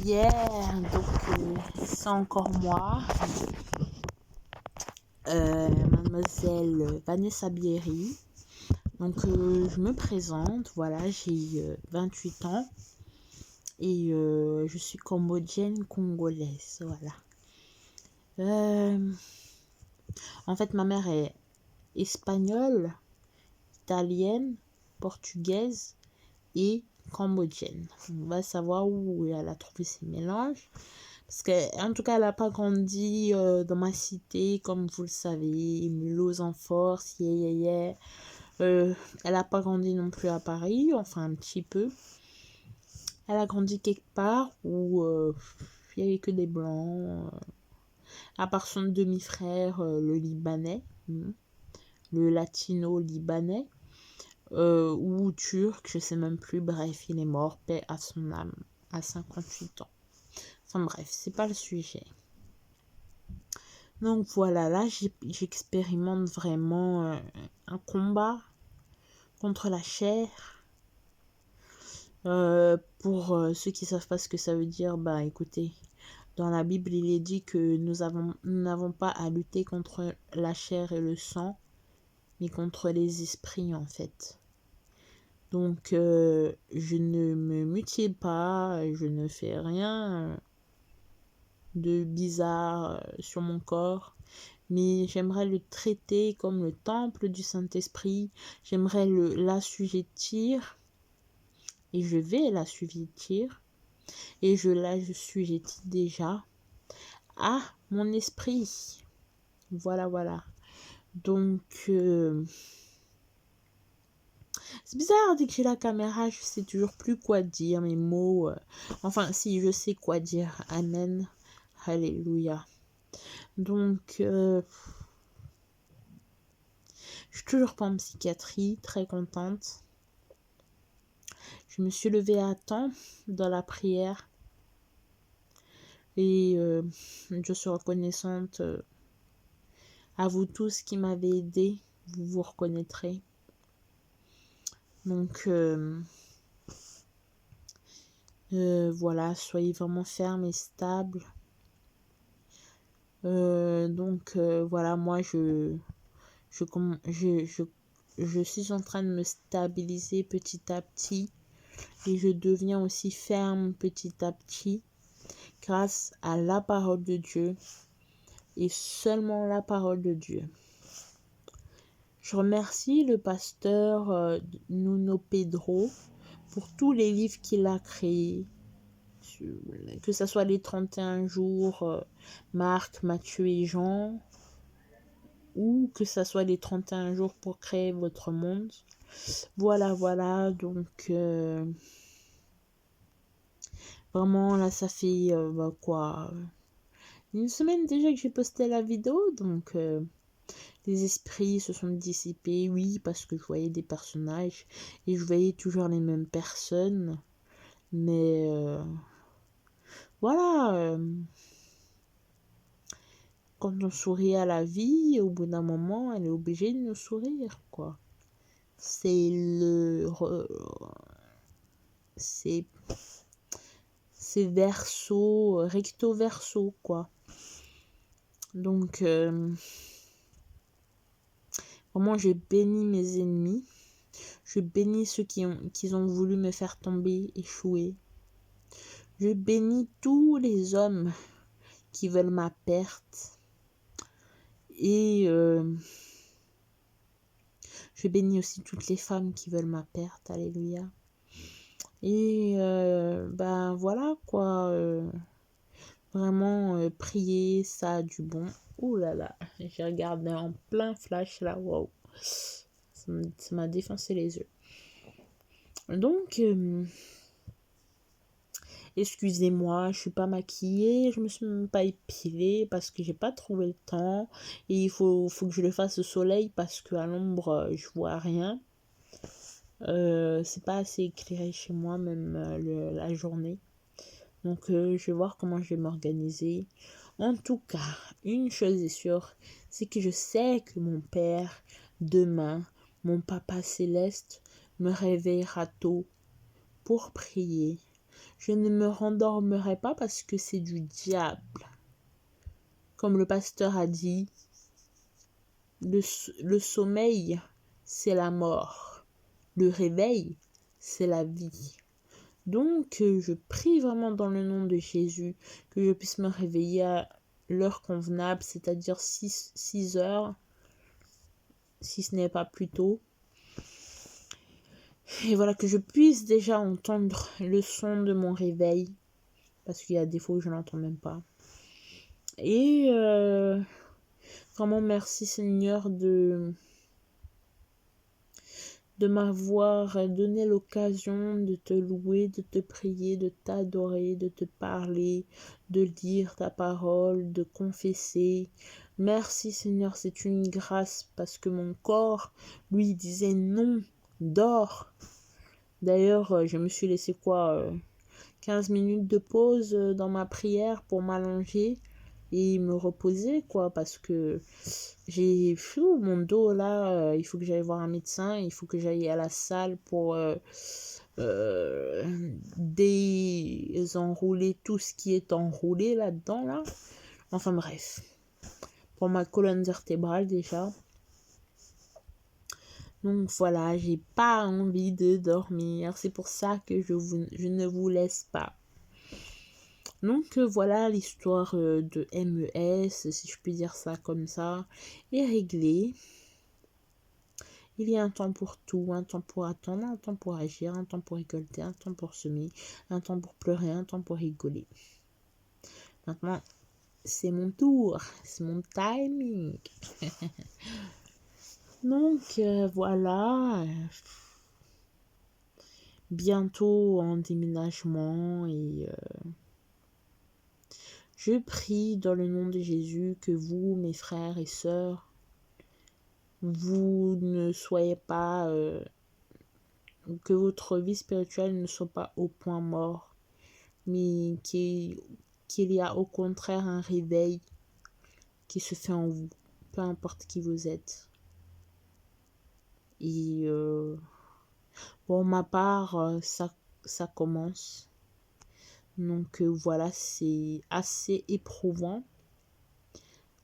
Hier, donc c'est encore moi, mademoiselle Vanessa Bierry. Donc je me présente, voilà, j'ai 28 ans et je suis cambodgienne congolaise, voilà. En fait, ma mère est espagnole, italienne, portugaise et cambodgienne. On va savoir où elle a trouvé ces mélanges. Parce qu'en tout cas, elle n'a pas grandi dans ma cité, comme vous le savez, Mulhouse en force, yeah. Elle n'a pas grandi non plus à Paris, enfin un petit peu. Elle a grandi quelque part où il n'y avait que des blancs, à part son demi-frère, le libanais, le latino-libanais, ou turc, je sais même plus, bref, il est mort, paix à son âme, à 58 ans. Enfin bref, c'est pas le sujet. Donc voilà, là j'expérimente vraiment un combat contre la chair. Pour ceux qui savent pas ce que ça veut dire, bah écoutez, dans la Bible il est dit que nous n'avons pas à lutter contre la chair et le sang, mais contre les esprits en fait. Donc je ne me mutile pas, je ne fais rien de bizarre sur mon corps, mais j'aimerais le traiter comme le temple du Saint-Esprit. J'aimerais l'assujettir, et je vais l'assujettir, et je l'assujettis déjà à mon esprit. Voilà. Donc, c'est bizarre, dès que j'ai la caméra, je sais toujours plus quoi dire, mes mots. Enfin, si, je sais quoi dire. Amen. Alléluia. Donc, je suis toujours pas en psychiatrie, très contente. Je me suis levée à temps dans la prière et je suis reconnaissante à vous tous qui m'avez aidé. Vous vous reconnaîtrez. Donc, voilà, soyez vraiment fermes et stables. Donc, voilà, moi, je suis en train de me stabiliser petit à petit et je deviens aussi ferme petit à petit grâce à la parole de Dieu et seulement la parole de Dieu. Je remercie le pasteur Nuno Pedro pour tous les livres qu'il a créés, que ce soit les 31 jours, Marc, Matthieu et Jean, ou que ce soit les 31 jours pour créer votre monde. Voilà, donc vraiment là ça fait une semaine déjà que j'ai posté la vidéo, donc les esprits se sont dissipés, oui, parce que je voyais des personnages et je voyais toujours les mêmes personnes, mais voilà, quand on sourit à la vie, au bout d'un moment, elle est obligée de nous sourire, quoi. C'est recto verso, quoi. Donc vraiment, je bénis mes ennemis, je bénis ceux qui ont voulu me faire tomber, échouer. Je bénis tous les hommes qui veulent ma perte et je bénis aussi toutes les femmes qui veulent ma perte. Alléluia. Et ben voilà quoi, vraiment prier, ça a du bon. Ouh là là, j'ai regardé en plein flash là, waouh, ça m'a défoncé les yeux. Donc excusez-moi, je suis pas maquillée, je me suis même pas épilée parce que j'ai pas trouvé le temps et il faut que je le fasse au soleil parce que à l'ombre je vois rien. C'est pas assez éclairé chez moi même la journée. Donc je vais voir comment je vais m'organiser. En tout cas, une chose est sûre, c'est que je sais que mon Père demain, mon Papa céleste me réveillera tôt pour prier. Je ne me rendormirai pas parce que c'est du diable. Comme le pasteur a dit, le sommeil, c'est la mort. Le réveil, c'est la vie. Donc, je prie vraiment dans le nom de Jésus que je puisse me réveiller à l'heure convenable, c'est-à-dire 6 heures, si ce n'est pas plus tôt. Et voilà, que je puisse déjà entendre le son de mon réveil, parce qu'il y a des fois où je n'entends même pas. Et vraiment merci Seigneur de m'avoir donné l'occasion de te louer, de te prier, de t'adorer, de te parler, de lire ta parole, de confesser. Merci Seigneur, c'est une grâce parce que mon corps, lui, disait non, dors. D'ailleurs, je me suis laissé 15 minutes de pause dans ma prière pour m'allonger et me reposer, parce que j'ai mon dos là, il faut que j'aille voir un médecin, il faut que j'aille à la salle pour désenrouler tout ce qui est enroulé là-dedans là. Enfin bref, pour ma colonne vertébrale déjà. Donc voilà, j'ai pas envie de dormir, c'est pour ça que je ne vous laisse pas. Donc voilà, l'histoire de MES, si je puis dire ça comme ça, est réglée. Il y a un temps pour tout, un temps pour attendre, un temps pour agir, un temps pour récolter, un temps pour semer, un temps pour pleurer, un temps pour rigoler. Maintenant, c'est mon tour, c'est mon timing. Donc voilà, bientôt en déménagement et je prie dans le nom de Jésus que vous, mes frères et sœurs, vous ne soyez pas, que votre vie spirituelle ne soit pas au point mort, mais qu'il y a au contraire un réveil qui se fait en vous, peu importe qui vous êtes. Et pour ma part, ça commence. Donc voilà, c'est assez éprouvant.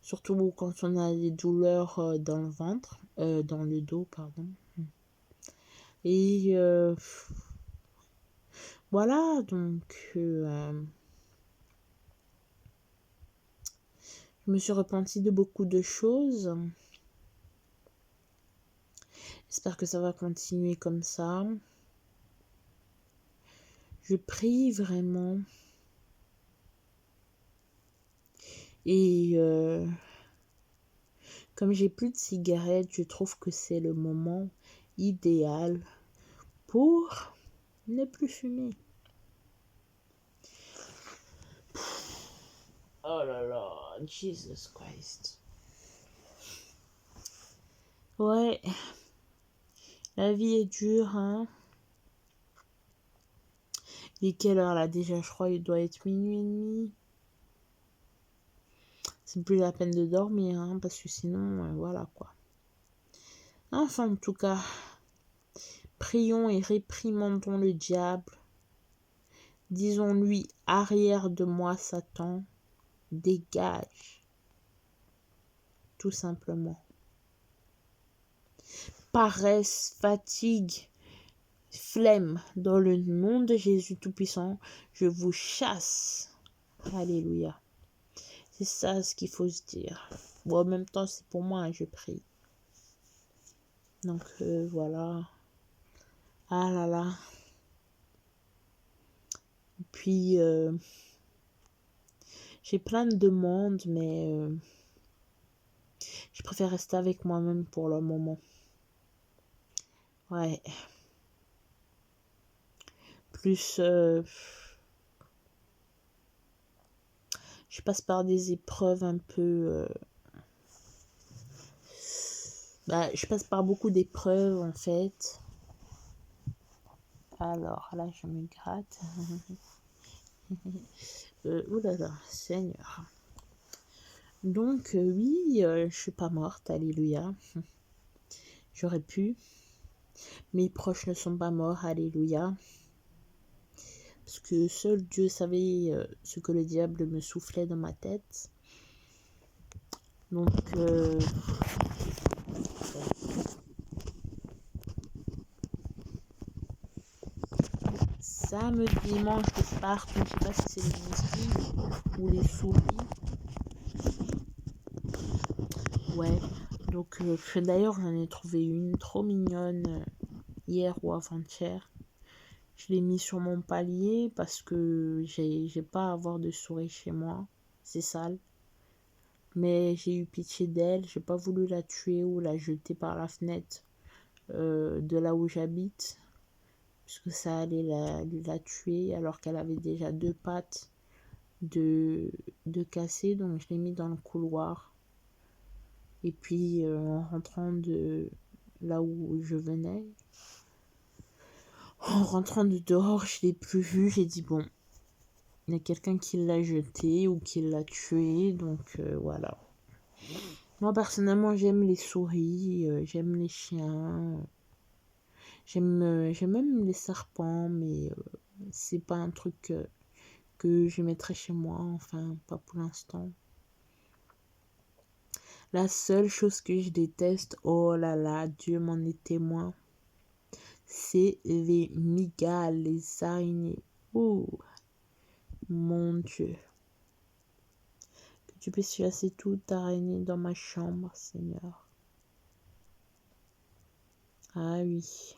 Surtout quand on a des douleurs dans le ventre, dans le dos, pardon. Et voilà, donc je me suis repentie de beaucoup de choses. J'espère que ça va continuer comme ça. Je prie vraiment. Et comme j'ai plus de cigarettes, je trouve que c'est le moment idéal pour ne plus fumer. Oh là là, Jesus Christ. Ouais, la vie est dure, hein. Il est quelle heure là déjà? Je crois qu'il doit être 00h30. C'est plus la peine de dormir, hein, parce que sinon, voilà quoi. Enfin, en tout cas, prions et réprimandons le diable. Disons-lui, arrière de moi, Satan, dégage. Tout simplement. Paresse, fatigue, flemme, dans le nom de Jésus Tout-Puissant, je vous chasse. Alléluia. C'est ça ce qu'il faut se dire. Bon, en même temps, c'est pour moi, hein, je prie. Donc, voilà. Ah là là. Puis, j'ai plein de demandes, mais je préfère rester avec moi-même pour le moment. Ouais. Plus, je passe par des épreuves un peu... je passe par beaucoup d'épreuves, en fait. Alors, là, je me gratte. Oulala, Seigneur. Donc, oui, je suis pas morte, alléluia. J'aurais pu. Mes proches ne sont pas morts, alléluia. Parce que seul Dieu savait ce que le diable me soufflait dans ma tête. Donc, samedi, dimanche de Pâques, je ne sais pas si c'est les esprits ou les souris. Ouais, donc d'ailleurs j'en ai trouvé une trop mignonne hier ou avant-hier. Je l'ai mis sur mon palier parce que j'ai pas à avoir de souris chez moi, c'est sale. Mais j'ai eu pitié d'elle, j'ai pas voulu la tuer ou la jeter par la fenêtre de là où j'habite, puisque ça allait la tuer alors qu'elle avait déjà 2 pattes de cassées, donc je l'ai mis dans le couloir. Et puis en rentrant de là où je venais, en rentrant de dehors, je l'ai plus vue, j'ai dit bon, il y a quelqu'un qui l'a jeté ou qui l'a tué, donc voilà. Moi personnellement j'aime les souris, j'aime les chiens, j'aime même les serpents, mais c'est pas un truc que je mettrais chez moi, enfin pas pour l'instant. La seule chose que je déteste, oh là là, Dieu m'en est témoin, c'est les migales, les araignées. Oh mon Dieu. Que tu puisses chasser toute araignée dans ma chambre, Seigneur. Ah oui.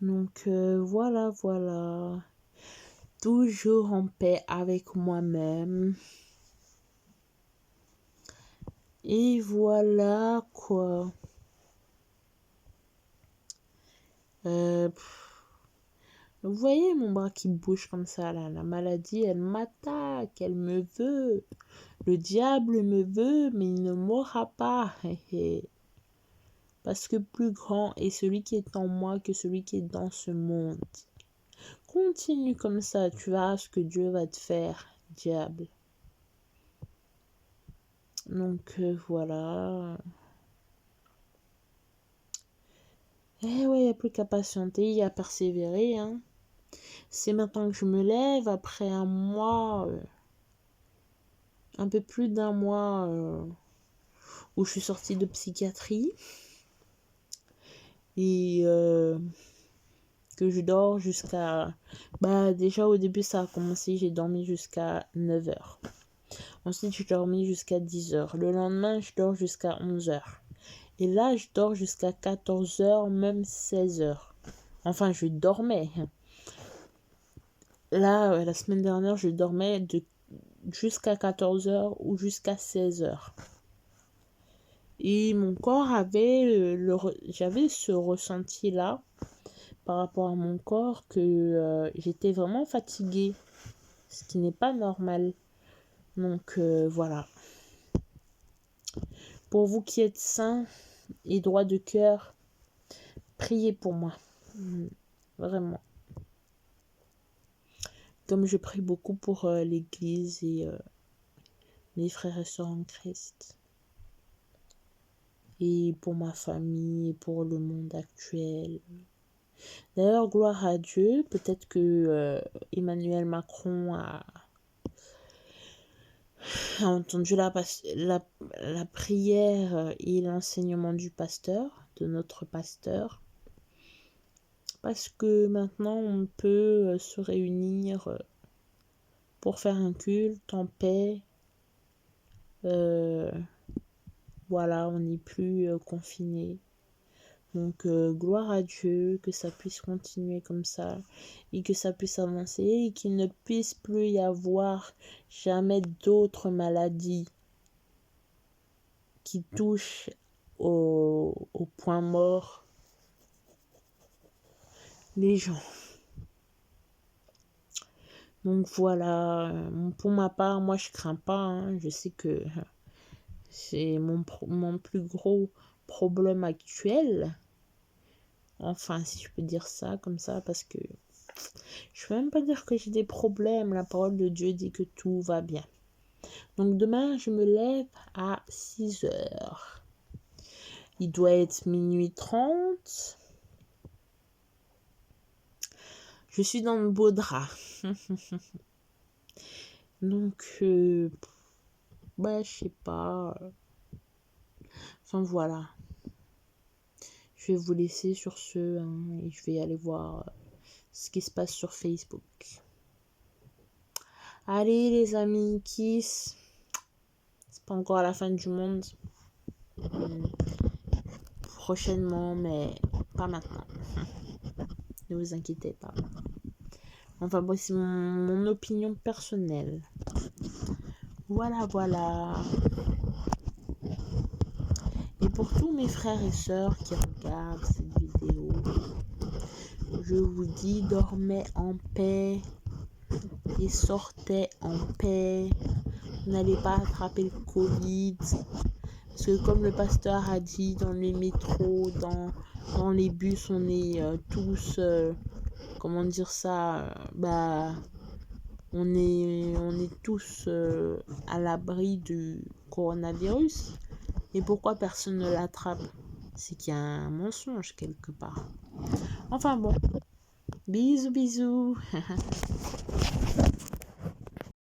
Donc voilà. Toujours en paix avec moi-même. Et voilà quoi. Vous voyez mon bras qui bouge comme ça là. La maladie, elle m'attaque. Elle me veut. Le diable me veut, mais il ne m'aura pas. Parce que plus grand est celui qui est en moi que celui qui est dans ce monde. Continue comme ça, tu verras ce que Dieu va te faire, diable. Donc voilà. Eh ouais, il n'y a plus qu'à patienter et à persévérer. Hein. C'est maintenant que je me lève après un mois, un peu plus d'un mois où je suis sortie de psychiatrie. Et que je dors jusqu'à... Bah déjà au début ça a commencé, j'ai dormi jusqu'à 9h. Ensuite je dormis jusqu'à 10h. Le lendemain je dors jusqu'à 11h. Et là je dors jusqu'à 14h, même 16h. Enfin je dormais. Là la semaine dernière je dormais jusqu'à 14h ou jusqu'à 16h. Et mon corps avait j'avais ce ressenti là par rapport à mon corps que j'étais vraiment fatiguée, ce qui n'est pas normal. Donc voilà. Pour vous qui êtes sains et droits de cœur, priez pour moi. Vraiment. Comme je prie beaucoup pour l'église et mes frères et sœurs en Christ. Et pour ma famille et pour le monde actuel. D'ailleurs, gloire à Dieu. Peut-être que Emmanuel Macron a entendu la prière et l'enseignement du pasteur, de notre pasteur. Parce que maintenant, on peut se réunir pour faire un culte en paix. Voilà, on n'est plus confiné. Donc, gloire à Dieu, que ça puisse continuer comme ça et que ça puisse avancer et qu'il ne puisse plus y avoir jamais d'autres maladies qui touchent au point mort les gens. Donc voilà, pour ma part, moi je crains pas, hein. Je sais que c'est mon plus gros problème actuel. Enfin, si je peux dire ça comme ça, parce que je peux même pas dire que j'ai des problèmes. La parole de Dieu dit que tout va bien. Donc demain, je me lève à 6h. Il doit être minuit 30. Je suis dans le beau drap. Donc, bah, je sais pas. Enfin, voilà. Je vais vous laisser sur ce, hein, et je vais aller voir ce qui se passe sur Facebook. Allez, les amis, kiss. C'est pas encore la fin du monde. Prochainement, mais pas maintenant. Ne vous inquiétez pas. Enfin, bon, c'est mon opinion personnelle. Voilà, voilà. Et pour tous mes frères et sœurs qui regardent cette vidéo, je vous dis, dormez en paix et sortez en paix. N'allez pas attraper le Covid. Parce que comme le pasteur a dit, dans les métros, dans les bus, on est tous, comment dire ça, on est tous à l'abri du coronavirus. Et pourquoi personne ne l'attrape? C'est qu'il y a un mensonge quelque part. Enfin bon, bisous bisous.